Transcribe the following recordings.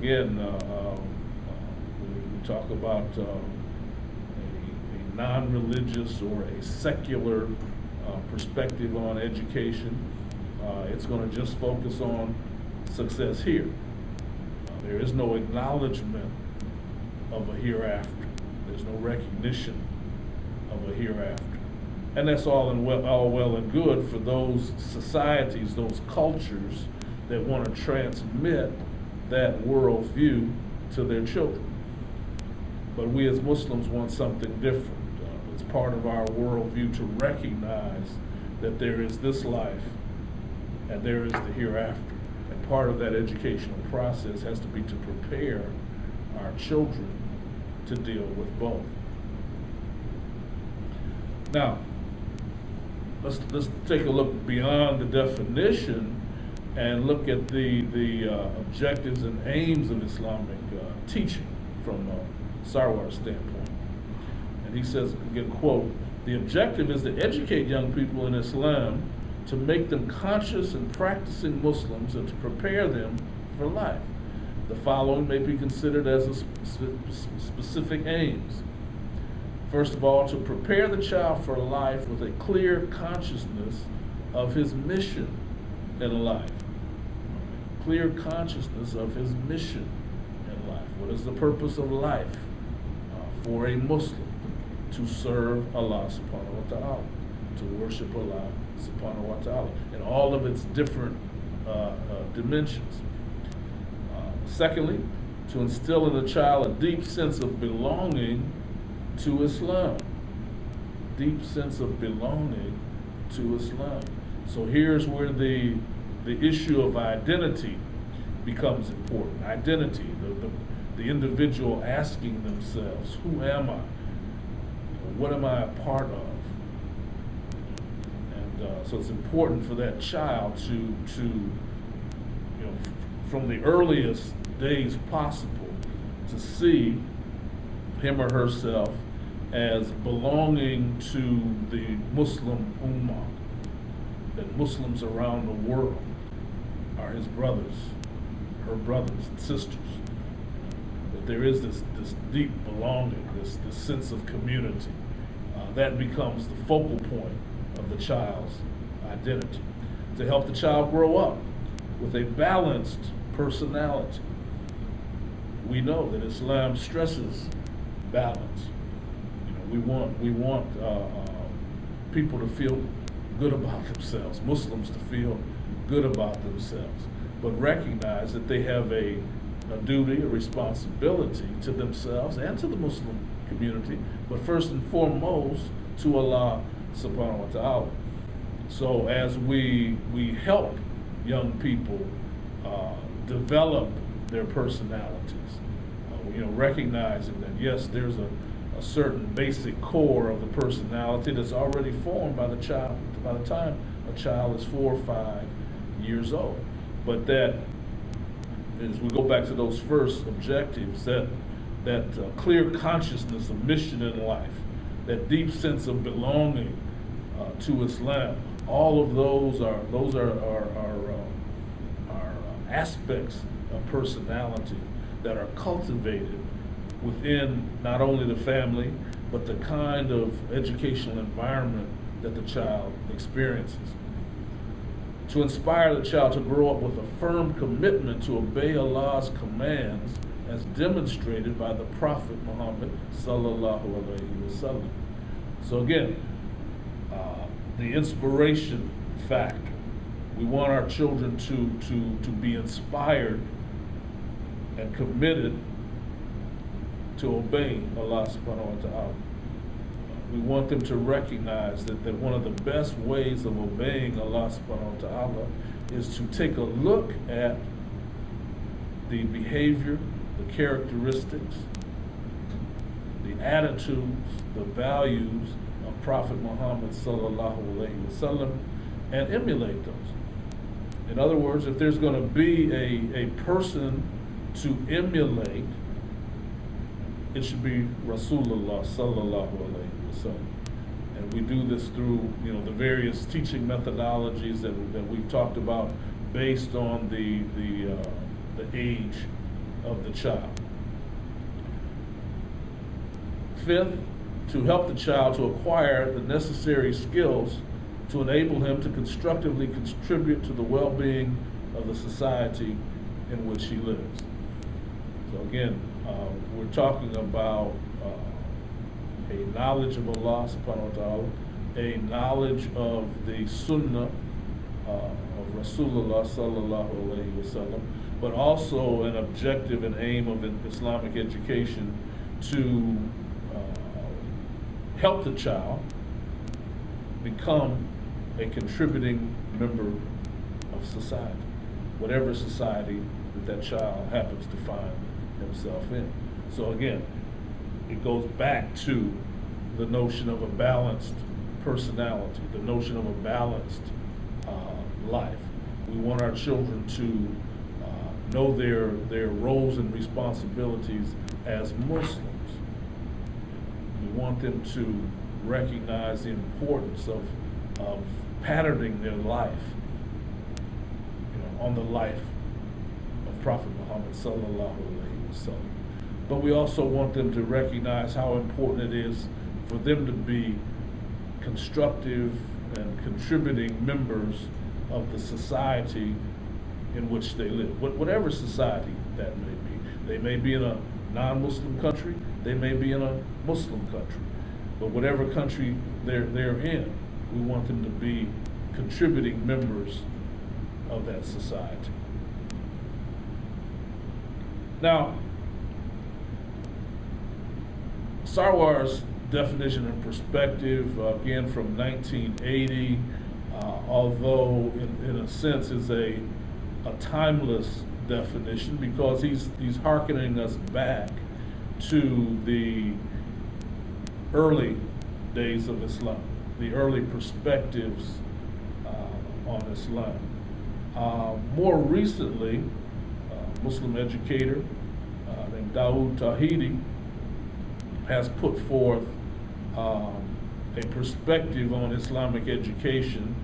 again, we talk about a non-religious or a secular perspective on education, it's going to just focus on success here. There is no acknowledgement of a hereafter. There's no recognition of a hereafter. And that's all well and good for those societies, those cultures that want to transmit that worldview to their children. But we as Muslims want something different. It's part of our worldview to recognize that there is this life and there is the hereafter. And part of that educational process has to be to prepare our children to deal with both. Now, let's take a look beyond the definition and look at the objectives and aims of Islamic teaching from Sarwar's standpoint. And he says, again, quote, "The objective is to educate young people in Islam, to make them conscious and practicing Muslims, and to prepare them for life. The following may be considered as specific aims. First of all, to prepare the child for life with a clear consciousness of his mission in life. Clear consciousness of his mission in life. What is the purpose of life for a Muslim? To serve Allah subhanahu wa ta'ala, to worship Allah subhanahu wa ta'ala in all of its different dimensions. Secondly, to instill in the child a deep sense of belonging to Islam. Deep sense of belonging to Islam. So here's where the issue of identity becomes important. Identity, the individual asking themselves, who am I? What am I a part of? And so it's important for that child to you know, from the earliest days possible, to see him or herself as belonging to the Muslim Ummah, that Muslims around the world are his brothers, her brothers and sisters, that there is this deep belonging, this sense of community. That becomes the focal point of the child's identity. To help the child grow up with a balanced personality. We know that Islam stresses balance. You know, we want people to feel good about themselves, Muslims to feel good about themselves, but recognize that they have a duty, a responsibility to themselves and to the Muslim community, but first and foremost to Allah subhanahu wa ta'ala. So as we help young people develop their personalities, you know, recognizing that yes, there's a certain basic core of the personality that's already formed by the child by the time a child is 4 or 5 years old. But that, as we go back to those first objectives, that clear consciousness of mission in life, that deep sense of belonging to Islam, all of those are aspects of personality that are cultivated within not only the family, but the kind of educational environment that the child experiences. To inspire the child to grow up with a firm commitment to obey Allah's commands as demonstrated by the Prophet Muhammad sallallahu alaihi wasallam. So again, the inspiration factor. We want our children to be inspired and committed to obeying Allah subhanahu wa ta'ala. We want them to recognize that one of the best ways of obeying Allah subhanahu wa ta'ala is to take a look at the behavior, the characteristics, the attitudes, the values of Prophet Muhammad sallallahu alaihi wasallam, and emulate those. In other words, if there's going to be a person to emulate, it should be Rasulullah sallallahu alaihi wasallam. And we do this through, you know, the various teaching methodologies that we've talked about, based on the age of the child. Fifth, to help the child to acquire the necessary skills to enable him to constructively contribute to the well-being of the society in which he lives. So again, we're talking about a knowledge of Allah subhanahu wa ta'ala, a knowledge of the sunnah of Rasulullah sallallahu alayhi wa sallam, but also an objective and aim of an Islamic education to help the child become a contributing member of society, whatever society that child happens to find himself in. So again, it goes back to the notion of a balanced personality, the notion of a balanced life. We want our children to know their roles and responsibilities as Muslims. We want them to recognize the importance of patterning their life, on the life of Prophet Muhammad sallallahu alaihi wasallam. But we also want them to recognize how important it is for them to be constructive and contributing members of the society in which they live, whatever society that may be. They may be in a non-Muslim country, they may be in a Muslim country, but whatever country they're in, we want them to be contributing members of that society. Now, Sarwar's definition and perspective, again from 1980, although in a sense is a timeless definition, because he's hearkening us back to the early days of Islam, the early perspectives on Islam. More recently, a Muslim educator named Dawood Tawhidi has put forth a perspective on Islamic education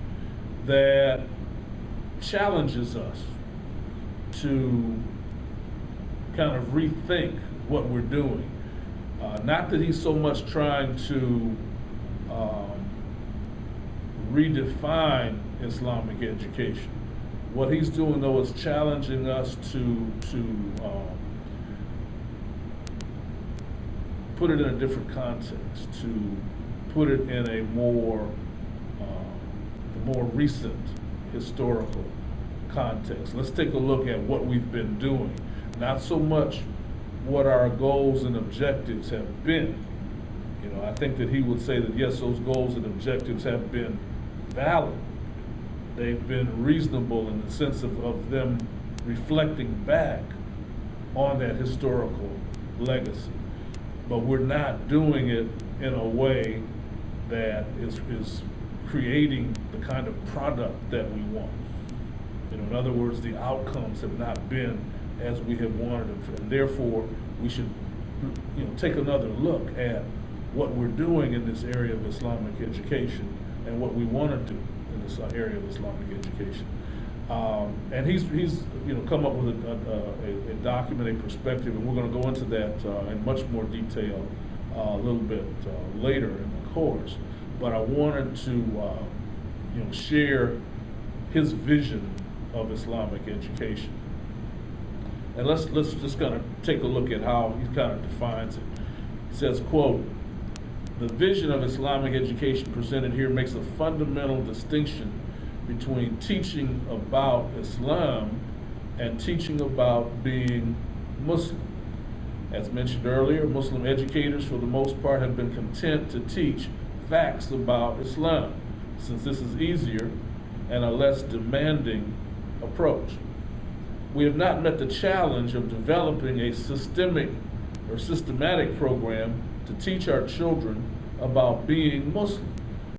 that challenges us to kind of rethink what we're doing. Not that he's so much trying to redefine Islamic education. What he's doing, though, is challenging us to put it in a different context, to put it in a more recent historical context. Let's take a look at what we've been doing, not so much what our goals and objectives have been. I think that he would say that yes, those goals and objectives have been valid. They've been reasonable in the sense of them reflecting back on that historical legacy. But we're not doing it in a way that is creating the kind of product that we want. In other words, the outcomes have not been as we have wanted them, and therefore we should take another look at what we're doing in this area of Islamic education and what we want to do in this area of Islamic education. And he's come up with a document, a perspective, and we're going to go into that in much more detail a little bit later in the course. But I wanted to share his vision of Islamic education. And let's just kind of take a look at how he kind of defines it. He says, quote, "The vision of Islamic education presented here makes a fundamental distinction between teaching about Islam and teaching about being Muslim. As mentioned earlier, Muslim educators for the most part have been content to teach facts about Islam, since this is easier and a less demanding approach. We have not met the challenge of developing a systematic program to teach our children about being Muslim.